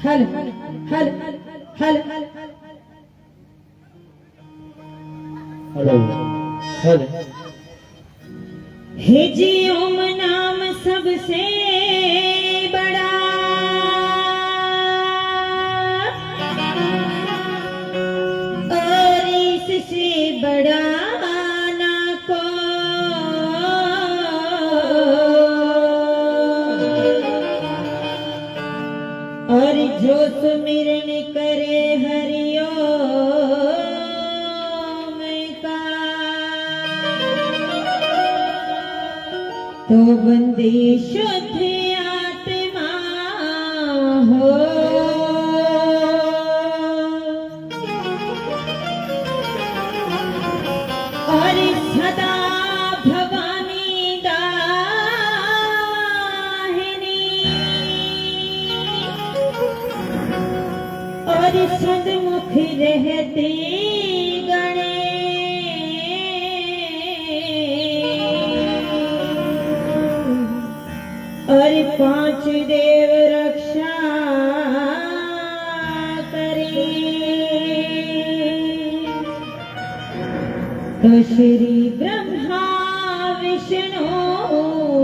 हल हल हल हेलो हेलो हे जी ओम नाम सबसे बड़ा और इससे बड़ा ना को और जो सुमिरन करे हरिओम का तो बंदी शुद्ध आत्मा हो। और सदा भवानी दाहिनी और सदमुख रहते गणे और पांच देव रक्षा करे तो श्री ब्रह्मा विष्णु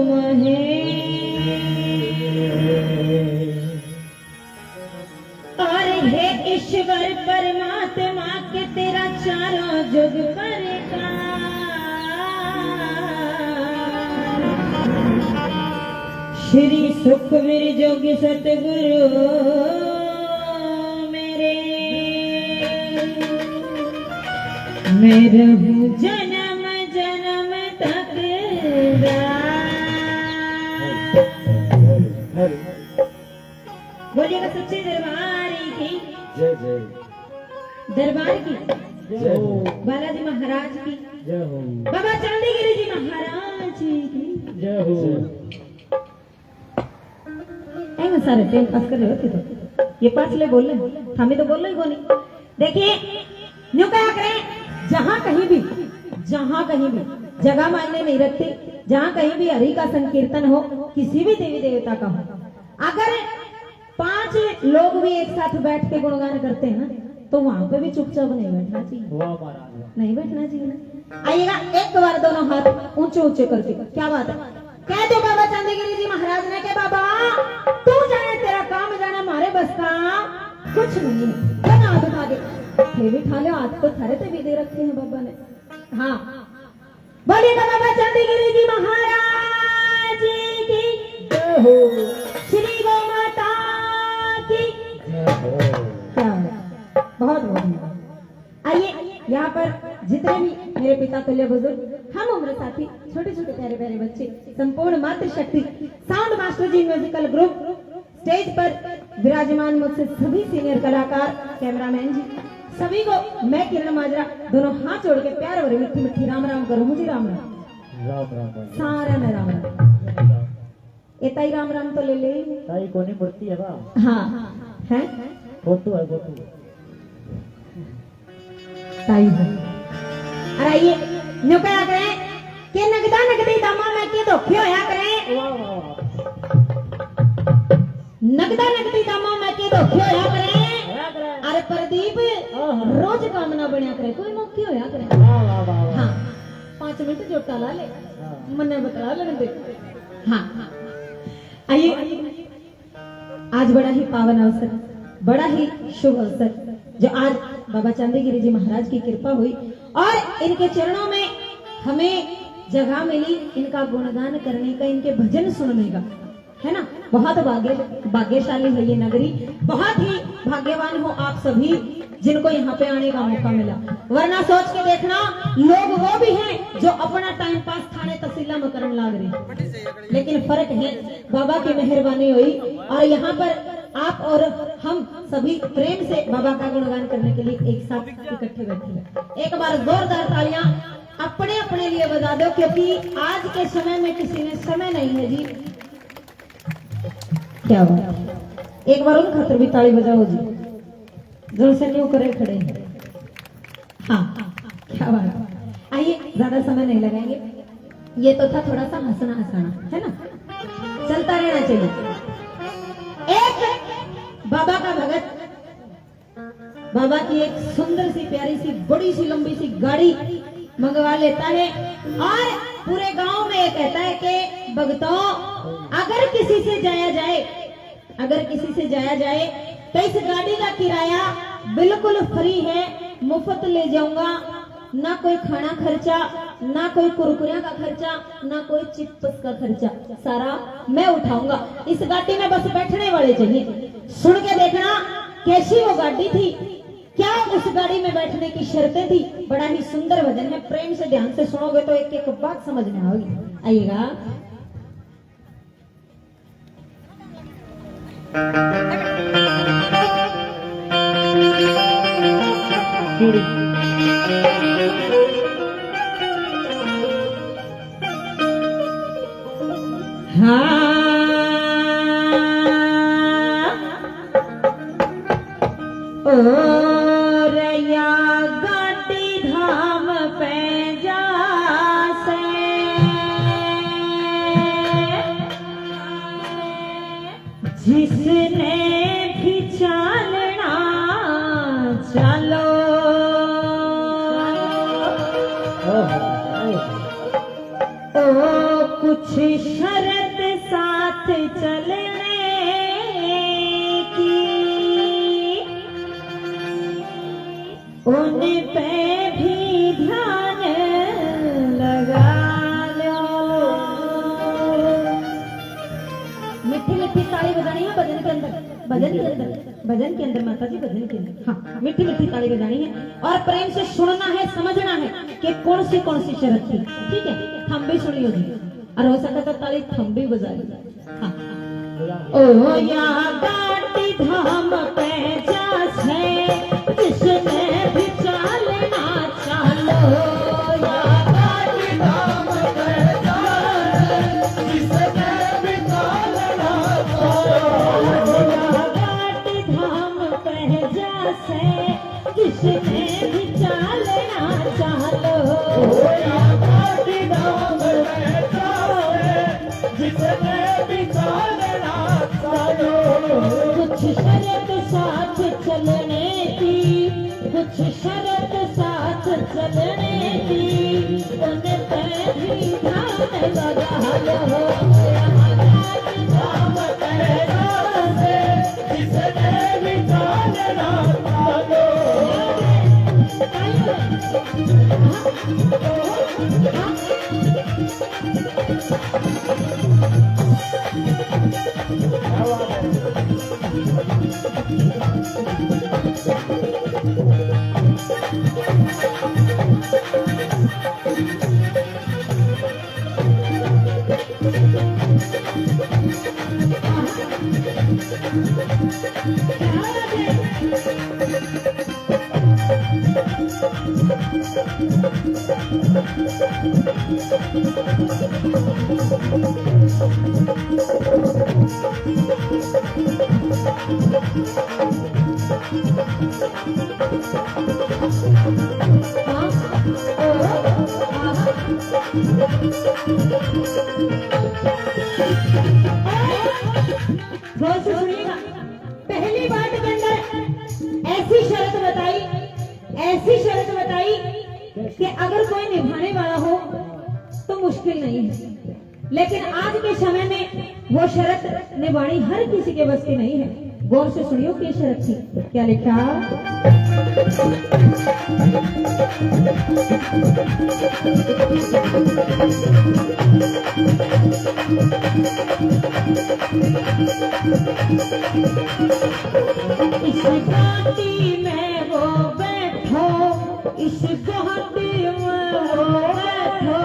महेश और हे ईश्वर परमात्मा के तेरा चारों जुग पर श्री सुखवीर जोगी सतगुरु मेरे मैं रहूं जन्म जन्म तक बोलिएगा सच्चे दरबार की जय जय दरबार की जय हो बालाजी महाराज की जय हो बाबा चांदीगिरी जी महाराज की जय हो ऐसा सारे टाइम पास कर रहे होते तो ये पास ले बोल रहे हमें तो बोल रहे को नहीं। देखिए न्यू क्या करें जहाँ कहीं भी जगह मायने नहीं रखती, जहाँ कहीं भी हरि का संकीर्तन हो किसी भी देवी देवता का हो, अगर 5 लोग भी एक साथ बैठ के गुणगान करते हैं ना तो वहां पे भी चुपचाप नहीं बैठना चाहिए। नहीं बैठना चाहिए ना। आइएगा एक बार दोनों हाथ ऊंचे ऊंचे करके क्या बात है कह दो बाबा चांदीगिरी जी महाराज ने के बाबा तू जाने तेरा काम जाने हमारे बस का कुछ नहीं है। हाथ उठा दे फिर भी ठा लो हाथ को थारे पे भी दे रखे हैं बाबा ने। हाँ बोलिएगा बाबा चांदीगिरी जी महाराज की जय हो श्री गौ माता की क्या बहुत बहुत आइए यहाँ पर जितने भी मेरे पिता तुल्य बुजुर्ग हम उम्र साथी छोटे छोटे प्यारे प्यारे बच्चे संपूर्ण मातृशक्ति साउंड मास्टर जी म्यूजिकल ग्रुप स्टेज पर विराजमान मुझसे सभी सीनियर कलाकार कैमरामैन जी सभी को मैं किरण माजरा दोनों हाथ जोड़ के प्यार भरी मिट्टी मिट्टी राम राम करूं मुझे राम राम सारा में राम राम एताई राम राम तो ले ले ताई कोनी मूर्ति है बा हाँ है फोटो है फोटो ताई है। अरे ये न्यू क्या करें के नगदा नगदी दामा में के धोखे होया करें नगदा नगदी दामा में के धोखे होया करें। अरे प्रदीप रोज काम ना बनया करे कोई मौके होया करे। हाँ 5 मिनट जोटा ला ले मन्ने बतला लेने दे। हाँ आइए आज बड़ा ही पावन अवसर बड़ा ही शुभ अवसर जो आज बाबा चांदीगिरी जी महाराज की कृपा हुई और इनके चरणों में हमें जगह मिली इनका गुणगान करने का इनके भजन सुनने का है ना। बहुत भाग्यशाली है ये नगरी। बहुत ही भाग्यवान हो आप सभी जिनको यहाँ पे आने का मौका मिला। वरना सोच के देखना लोग वो भी हैं जो अपना टाइम पास थाने तहसीला में करने लग रहे, लेकिन फर्क है बाबा की मेहरबानी हुई और यहाँ पर आप और हम सभी प्रेम से बाबा का गुणगान करने के लिए एक साथ इकट्ठे बैठे हैं। एक बार जोरदार तालियां अपने अपने लिए बजा दो क्योंकि आज के समय में किसी ने समय नहीं है जी। क्या बात एक बार उन खातर भी ताली बजाओ जी जो से न्यू करे खड़े हैं। हाँ क्या बात आइए, ज्यादा समय नहीं लगाएंगे। ये तो था थोड़ा सा हंसना हंसाना, है ना, चलता रहना चाहिए। एक बाबा का भगत बाबा की एक सुंदर सी प्यारी सी बड़ी सी लंबी सी गाड़ी मंगवा लेता है और पूरे गांव में ये कहता है कि भक्तों, अगर किसी से जाया जाए तो इस गाड़ी का किराया बिल्कुल फ्री है, मुफ्त ले जाऊंगा, ना कोई खाना खर्चा, ना कोई कुरकुरिया का खर्चा, ना कोई चिप्स का खर्चा, सारा मैं उठाऊंगा। इस गाड़ी में बस बैठने वाले चाहिए। सुन के देखना कैसी वो गाड़ी थी, क्या उस गाड़ी में बैठने की शर्तें थी। बड़ा ही सुंदर भजन है, प्रेम से ध्यान से सुनोगे तो एक एक बात समझ में आएगी। आइएगा। जिसने भी चालना चलो, ओ कुछ शर्त साथ चलने की, उन पे भी ध्यान लगा लो। मिठी मिठी ताली बजानी है भजन के अंदर, भजन के अंदर माता जी, भजन के अंदर हाँ मिठी मिठी ताली बजानी है और प्रेम से सुनना है, समझना है कि कौन सी शरत थी। ठीक है, हम भी सुनियो जी, और हो सका तो ताली हम भी बजा ली। हाँ। ओ या गाड़ी धाम पे जास है, जिसने भी चालना चालो, या गाड़ी धाम पे जास, जिसने भी चालना चालो, या गाड़ी धाम पे जास है, जिसने भी चालना चालो, या गाड़ी धाम पे जास है, जिसने भी चालना चालो। कुछ शर्त साथ चलने की, कुछ शर्त साथ चलने की, उन पे भी ध्यान लगा लो। धाम पे जास है, जिसने भी चालना चालो। पहली बात के अंदर ऐसी शर्त बताई कि अगर कोई निभाने वाला हो तो मुश्किल नहीं है, लेकिन आज के समय में वो शर्त निभानी हर किसी के बस की नहीं है। गौर से सुनियो क्या शर्त थी, क्या लिखा। इस गाड़ी में वो बैठो, इस गाड़ी में वो बैठो,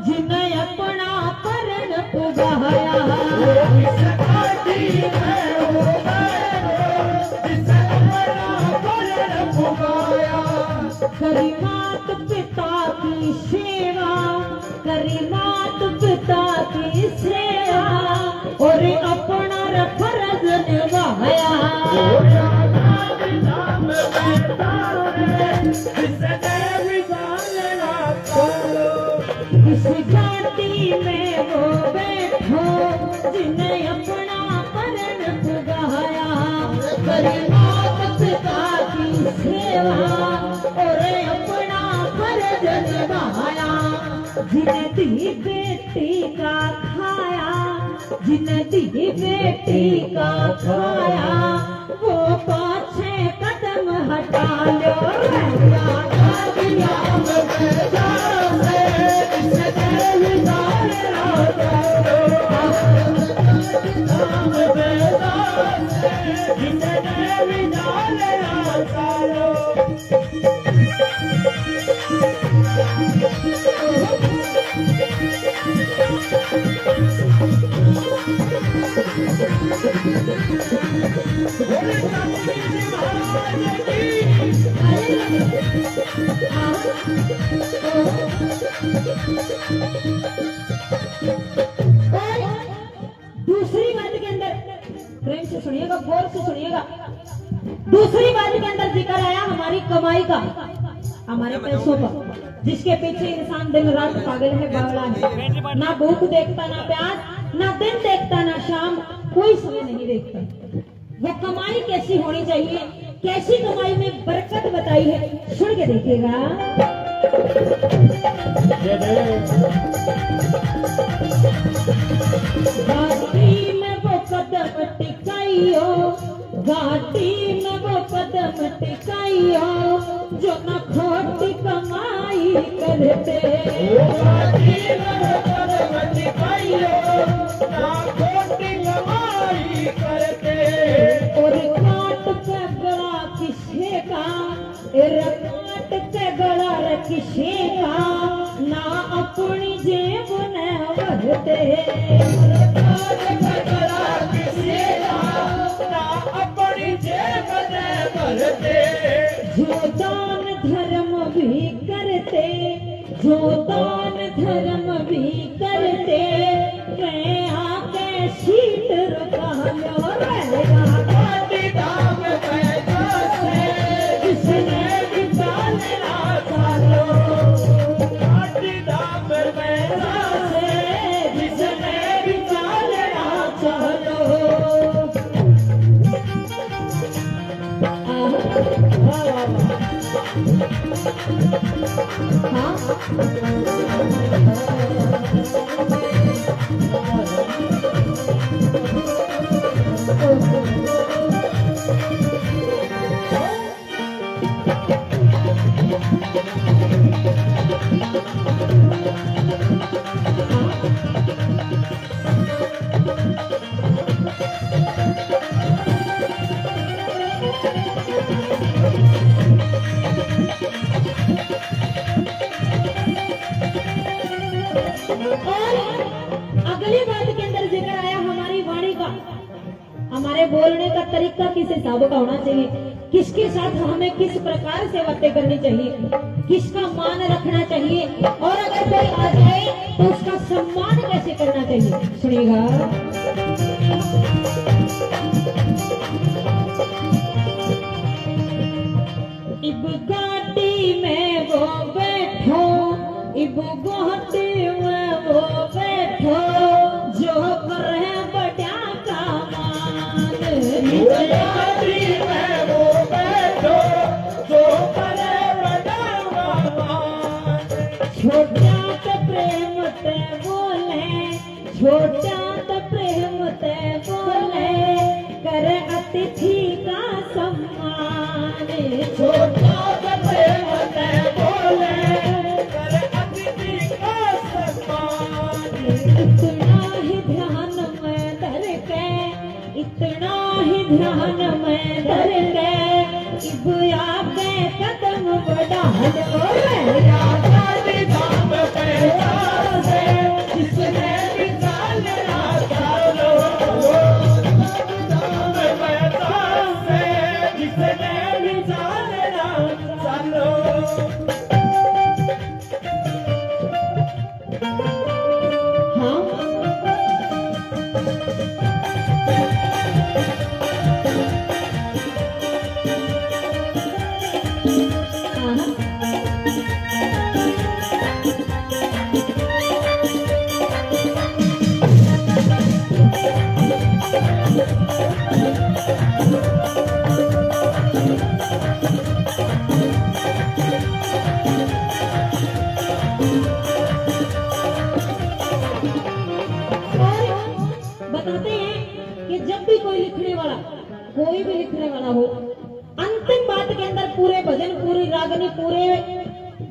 जिन्हें अपना परन पुगाया। इस गाड़ी में वो बैठो, जिसे अपना परन पुगाया। करी मात पिता की सेवा, करी मात पिता की सेवा, और अपना फर्ज निभाया। जिसने भी जालना जिस गाड़ी में वो बैठो जिन्हें अपना परण पुगाया करी मौत पिता की सेवा और अपना फर्ज निभाया जिन्हें दी बेटी का खाया जिन्हें दी बेटी का खाया वो पाछे कदम हटा लो दूसरी बात के अंदर प्रेम से सुनिएगा, गौर से सुनिएगा। दूसरी बात के अंदर जिक्र आया हमारी कमाई का, हमारे पैसों का, जिसके पीछे इंसान दिन रात पागल है, बावला है। ना भूख देखता, ना प्यास, ना दिन देखता, ना शाम, कोई समय नहीं देखता। वो कमाई कैसी होनी चाहिए, कैसी कमाई में बरकत बताई है, सुन के देखिएगा। घाटी में वो कदम टिकाइयो, घाटी में वो कदम टिकाइयो, जो न खोटी कमाई करते। घाटी में वो कदम टिकाइयो, न खोटी कमाई करते। और काट के गला किसे का, काट के गला किसे का, ना अपनी जेब न भरते। काट के गला किसे का, ना अपनी जेब न भरते। जो दान धर्म भी करते, जो दान धर्म भी करते, मैं आके सीट रुका लो रहेगा। काटी दाम पैदा से जिसने भी डालना चालो, काटी दाम पैदा से जिसने भी डालना चालो। अगली बात के अंदर जिक्र आया हमारी वाणी का, हमारे बोलने का तरीका किस हिसाब का होना चाहिए, किसके साथ हमें किस प्रकार से बातें करनी चाहिए, किसका मान रखना चाहिए, और अगर कोई आ जाए तो उसका सम्मान कैसे करना चाहिए, सुनिएगा। इब गाड़ी में वो बैठो, इब गाड़ी में वो बैठो, जो करे बड़ा कामान। इब गाड़ी में वो बैठो, जो करे बड़ा कामान। छोटा तो प्रेम ते बोले, छोटा तो प्रेम ते बोले, करे अतिथि का सम्मान। छोटा तो प्रेम ते बोले, करे अतिथि का सम्मान। इतना ही ध्यान में धर के, इतना ही ध्यान में धर के, इब आके कदम बढ़ा लो मेरा गाड़ी धाम पैसा से जिसने भी डालना चालो। धाम पैसा से जिसने भी डालना चालो। हाँ भी कोई लिखने वाला, कोई भी लिखने वाला हो, अंतिम बात के अंदर पूरे भजन, पूरी रागनी, पूरे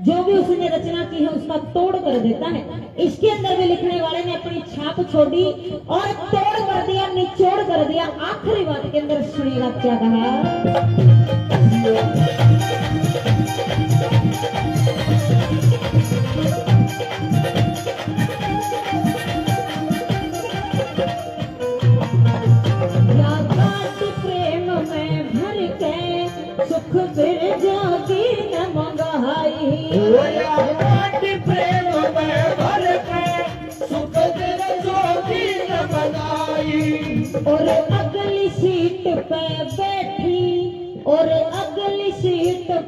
जो भी उसने रचना की है उसका तोड़ कर देता है। इसके अंदर भी लिखने वाले ने अपनी छाप छोड़ी और तोड़ कर दिया, निचोड़ कर दिया। आखिरी बात के अंदर सुनिएगा क्या कहा। प्रेम में भर के सुख फिर जागी न मंगाई, प्रेम में भर के सुख फिर जागी न मंगाई। और अगली सीट पे बैठी, और अगली सीट पे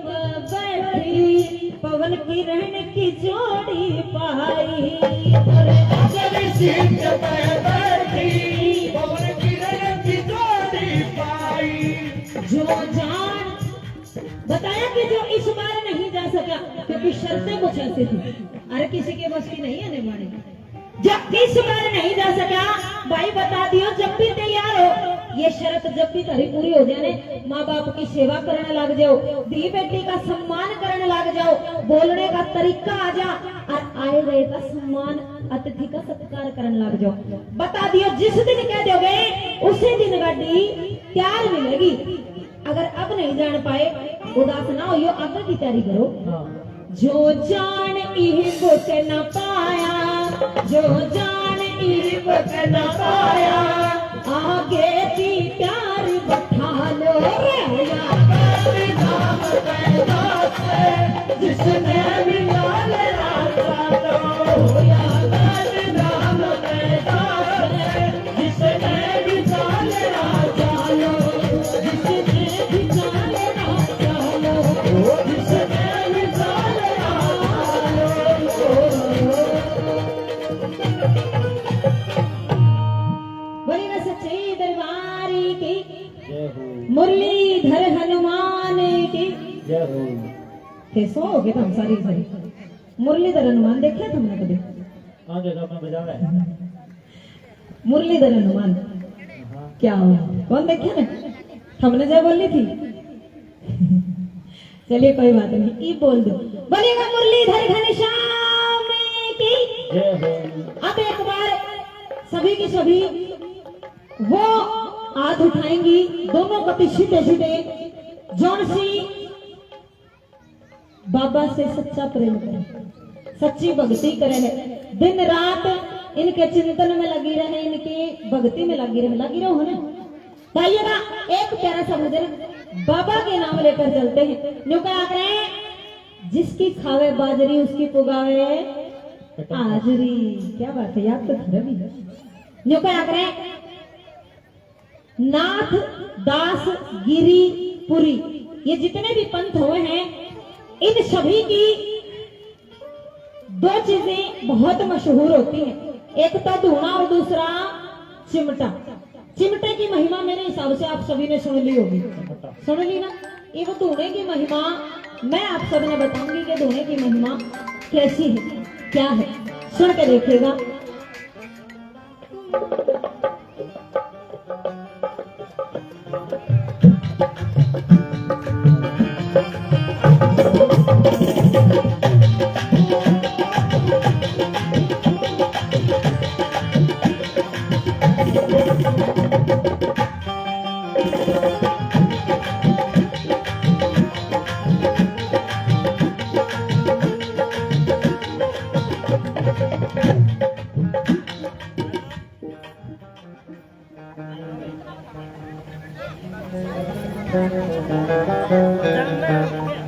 बैठी पवन किरण की जोड़ी पाई। और अगली सीट पे बैठी पवन किरण की जोड़ी पाई। जो जान बताया कि जो इस बार नहीं जा सका क्योंकि शर्तें कुछ ऐसी थी, अरे किसी के बस की नहीं आने वाली। जब इस बार नहीं जा सका, भाई बता दियो जब भी तैयार हो, ये शर्त जब भी तारी पूरी हो जाने, माँ बाप की सेवा करने लग जाओ, दी बेटी का सम्मान करने लग जाओ, बोलने का तरीका आ जा, और आए गए का सम्मान, अतिथि का सत्कार करने लग जाओ। बता दियो जिस दिन कह दोगे उसी दिन गाड़ी तैयार मिलेगी। अगर अब नहीं जान पाए उदास ना हो, आगे की तैयारी करो। जो जान इहिब के न पाया, जो जान इहिब के न पाया, आगे की प्यार बैठा लो रे नाम पैदा से, जिसने मिला लेना चाहो याद नाम पैदा से, जिसने मिला लेना चाहो, जिसने मिला लेना चाहो, जिसने मुरलीधर हनुमान की जय हो। कैसो हो गए तुम सारी सारी मुरलीधर हनुमान देखा तुमने कभी? हाँ देखा, मैं बजा रहा है। मुरलीधर हनुमान क्या हो, कौन देखे ना? हमने जब बोली थी चलिए कोई बात नहीं, ई बोल दो, बोलेगा मुरलीधर घनश्याम की जय हो। अब एक बार सभी की सभी वो हाथ उठाएंगी, दोनों कभी सीधे सीधे, जौन सी बाबा से सच्चा प्रेम करे, सच्ची भक्ति करे है, दिन रात इनके चिंतन में लगी रहे, इनकी भक्ति में लगी रहो है ना। ताइएगा एक प्यारा सा भजन बाबा के नाम लेकर चलते हैं। न्यू क्या करें, जिसकी खावे बाजरी उसकी पुगावे हाजरी। क्या बात है, याद तो खराबी है। न्यू क्या करें, नाथ दास गिरी पुरी, ये जितने भी पंथ हुए हैं, इन सभी की दो चीजें बहुत मशहूर होती हैं, एक तो धूना और दूसरा चिमटा। चिमटे की महिमा मेरे हिसाब से आप सभी ने सुन ली होगी, सुन ली ना? ये वो धूने की महिमा मैं आप सब ने बताऊंगी कि धूने की महिमा कैसी है, क्या है, सुन के देखिएगा।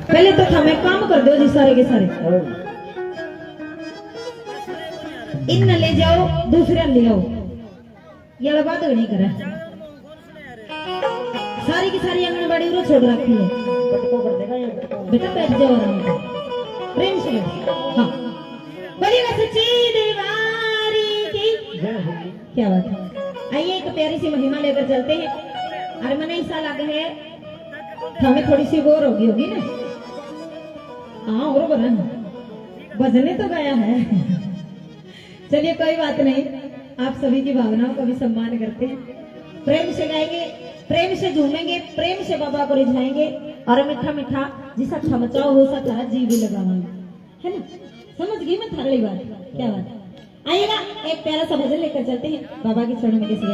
पहले तो हमें काम कर दो जी सारे के सारे, इन ले जाओ दूसरे ले आओ, ये बात नहीं करा। सारी की सारी आंगनबाड़ी उरो छोड़ रखी है, बेटा बैठ जाओ आराम से, प्रेम से। हाँ बोलिएगा सच्ची दरबारी की क्या बात है। आइए एक प्यारी सी महिमा लेकर चलते हैं। अरे मैंने ऐसा लगा है हमें थोड़ी सी बोर होगी ना। हाँ और बना बजने तो गया है। चलिए कोई बात नहीं, आप सभी की भावनाओं का भी सम्मान करते हैं। प्रेम से गाएंगे, प्रेम से झूमेंगे, प्रेम से बाबा को रिझाएंगे और मीठा मीठा जिसा थमचाओ हो सा थारा जी भी लगावांगे, है ना? समझ गई मैं थारी बात? क्या बात? आइएगा एक प्यारा सा भजन लेकर चलते हैं बाबा के चरणों में किसी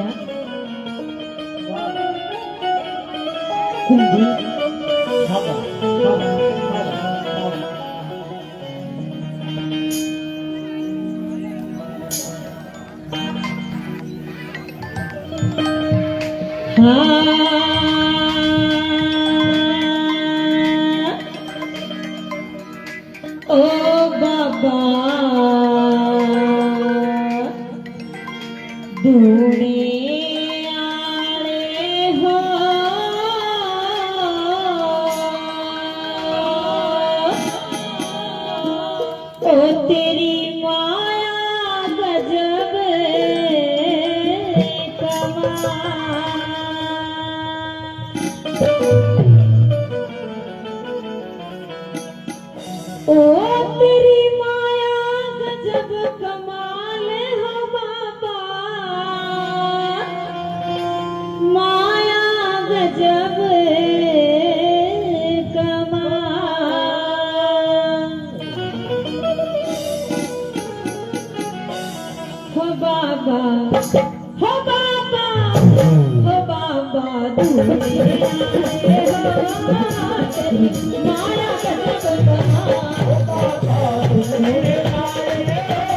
ओ बाबा दूने आले हो ओ तेरी माया गजब ओ तेरी माया गजब कमाल हो बाबा, माया गजब कमाल हो बाबा, हो बाबा, हो बाबा दूरे आए हो तेरी माया गजब कमाल हो बाबा दूरे आए हो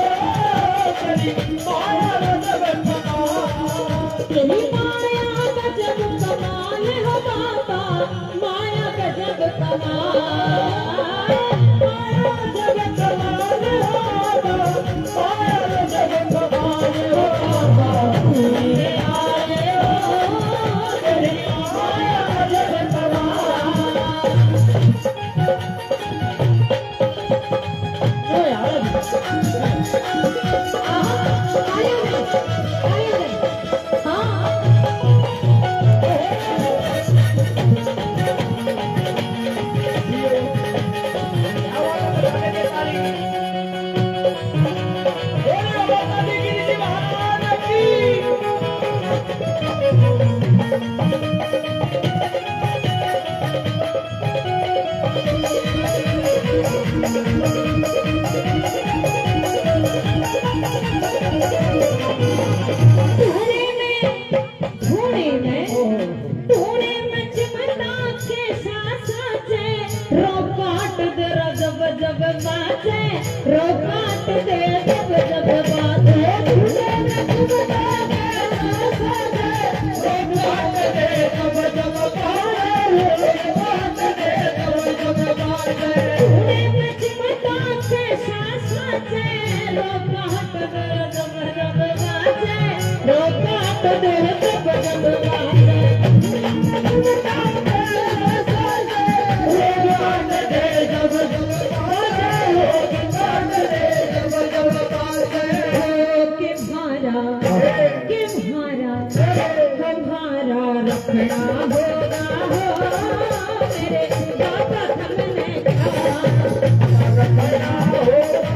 तेरी माया गजब कमाल, तेरी माया गजब कमाल हो बाबा, माया गजब कमाल, माया गजब कमाल हो बाबा, माया गजब कमाल हो बाबा दूरे आए हो तेरी माया गजब रोकाट दे जब जब बाजे झूले में घूमता है रोकाट दे जब जब बाजे रोकाट दे जब जब बाजे झूले में चिमटा के साथे रोकाट दे जब जब बाजे रोकाट दे जब जब बाजे रोकाट दे जब जब हमारा रखना होगा हो मेरे बाबा हमने रखना होगा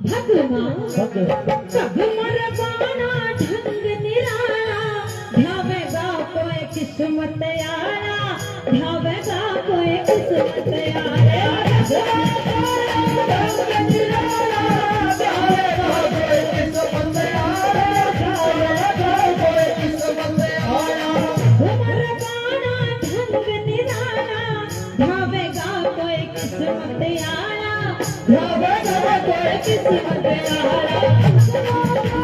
भगवान भगवान कगमर बाना ढंग निराला ध्यावेगा कोई किस्मत आया ध्यावेगा कोई किस्मत आया घुमर बाना ढंग निराला ध्यावेगा कोई किस्मत आया ध्यावेगा कोई किस्मत दूर करो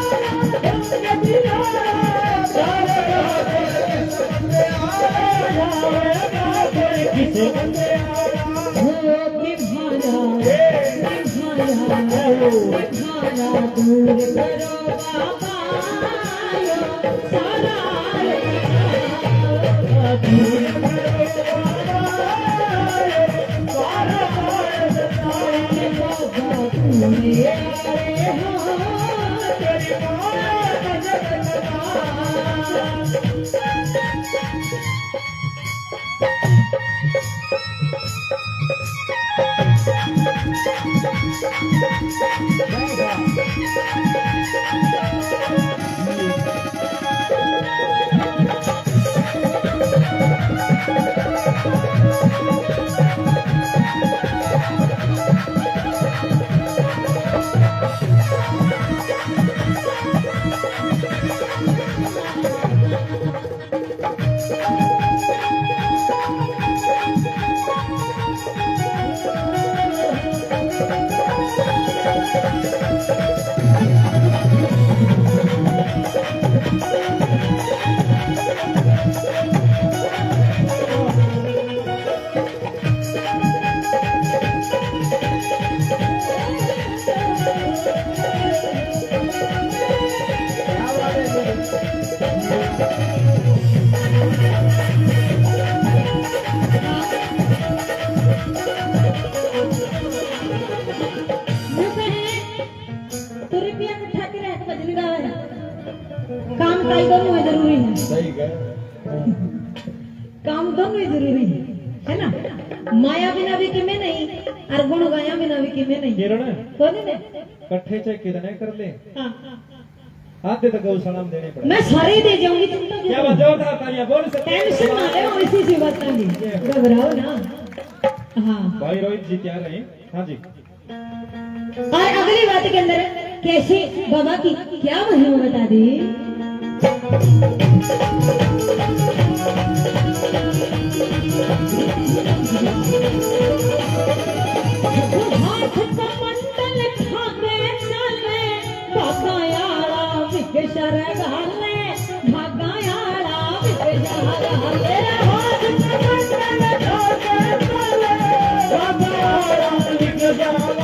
बाबा सारा दूर काम काई दोनों ही जरूरी है सही है काम दोनों ही जरूरी है ना माया बिना भी किमे नहीं और गुण गाया बिना भी किमे नहीं किरण कोनी ने कट्ठे से कितने कर ले हाँ आधे तक गौशाला में देने पड़े मैं सारे दे जाऊंगी चिंता क्यों क्या बात जोरदार तालियां बोल सकते टेंशन ना ले इसी से बताऊंगी घबराओ ना हाँ भाई रोहित जी तैयार रहे हाँ जी और अगली बात के अंदर कैसे बाबा की क्या महिमा बता दी हाथ कमंडल ठाके चले भागायाला विकशर गाले भागायाला विकशर गाले हाथ कमंडल ठाके चले भागायाला विकशर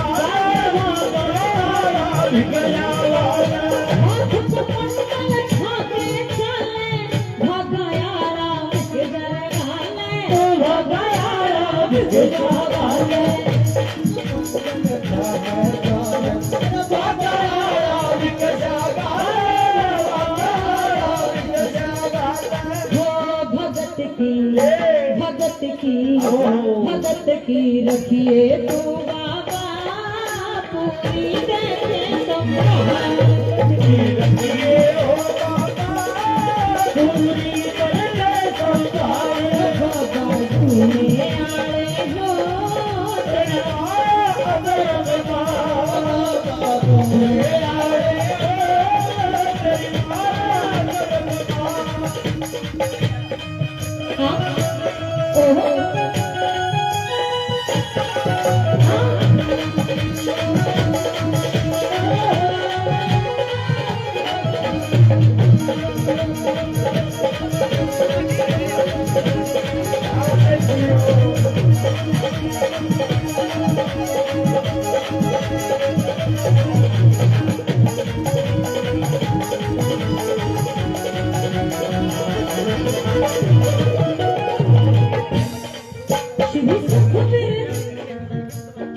भगत की रखिए तू बाबा पूरी देते संभाल रखिए ओ बाबा पूरी देते संभाल बाबा तूने आए हो तेरा अगर बाबा तूने आए हो ओहो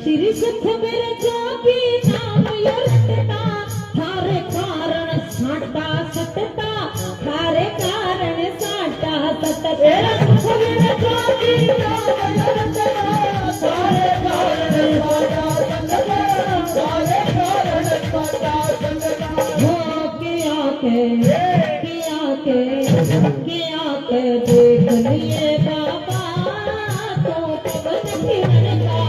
श्री सुख मेरे जोगी नाम यरता थारे कारण साटा सतता थारे कारण साटा सतता तेरा सुख मेरे जोगी नाम यरता थारे कारण साटा सतता कि आके देख लिए बाबा तो पवन किरण का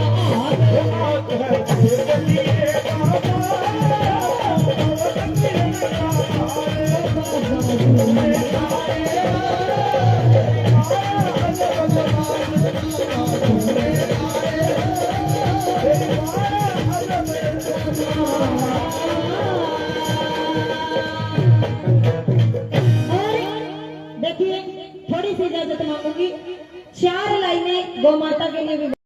देखिए थोड़ी सी इजाजत मांगूंगी 4 लाइनें गौ माता के लिए भी